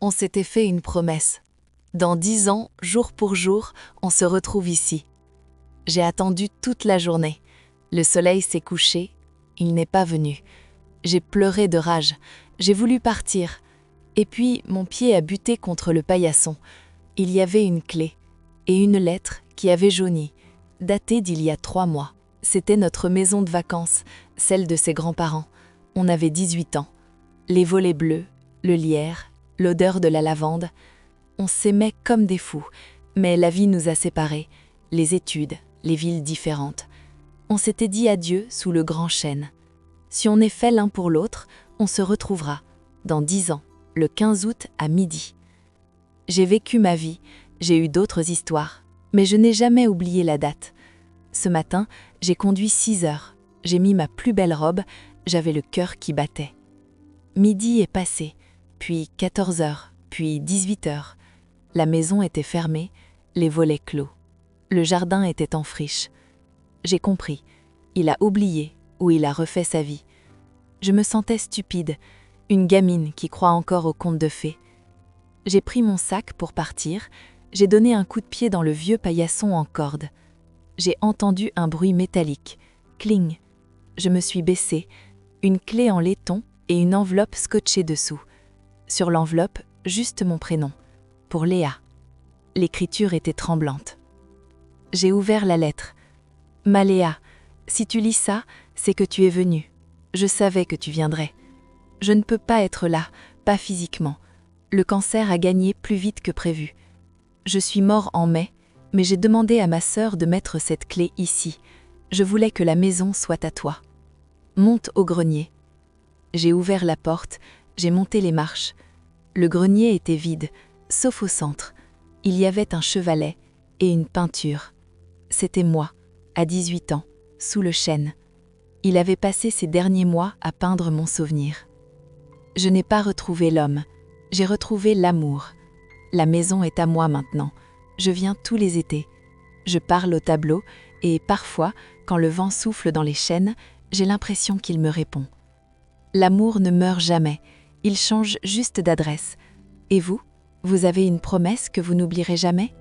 On s'était fait une promesse. Dans 10 ans, jour pour jour, on se retrouve ici. J'ai attendu toute la journée. Le soleil s'est couché, il n'est pas venu. J'ai pleuré de rage, j'ai voulu partir. Et puis, mon pied a buté contre le paillasson. Il y avait une clé et une lettre qui avait jauni, datée d'il y a 3 mois. C'était notre maison de vacances, celle de ses grands-parents. On avait 18 ans. Les volets bleus, le lierre, l'odeur de la lavande. On s'aimait comme des fous, mais la vie nous a séparés, les études, les villes différentes. On s'était dit adieu sous le grand chêne. Si on est fait l'un pour l'autre, on se retrouvera, dans 10 ans, le 15 août à midi. J'ai vécu ma vie, j'ai eu d'autres histoires, mais je n'ai jamais oublié la date. Ce matin, j'ai conduit 6 heures, j'ai mis ma plus belle robe, j'avais le cœur qui battait. Midi est passé, puis 14 heures, puis 18 heures. La maison était fermée, les volets clos. Le jardin était en friche. J'ai compris, il a oublié ou il a refait sa vie. Je me sentais stupide, une gamine qui croit encore aux contes de fées. J'ai pris mon sac pour partir, j'ai donné un coup de pied dans le vieux paillasson en corde. J'ai entendu un bruit métallique, cling. Je me suis baissée, une clé en laiton et une enveloppe scotchée dessous. Sur l'enveloppe, juste mon prénom, pour Léa. L'écriture était tremblante. J'ai ouvert la lettre. Ma Léa, si tu lis ça, c'est que tu es venue. Je savais que tu viendrais. Je ne peux pas être là, pas physiquement. Le cancer a gagné plus vite que prévu. Je suis mort en mai, mais j'ai demandé à ma sœur de mettre cette clé ici. Je voulais que la maison soit à toi. Monte au grenier. J'ai ouvert la porte, j'ai monté les marches. Le grenier était vide, sauf au centre. Il y avait un chevalet et une peinture. C'était moi, à 18 ans, sous le chêne. Il avait passé ces derniers mois à peindre mon souvenir. Je n'ai pas retrouvé l'homme, j'ai retrouvé l'amour. La maison est à moi maintenant. Je viens tous les étés. Je parle au tableau et parfois, quand le vent souffle dans les chênes, j'ai l'impression qu'il me répond. L'amour ne meurt jamais, il change juste d'adresse. Et vous, vous avez une promesse que vous n'oublierez jamais ?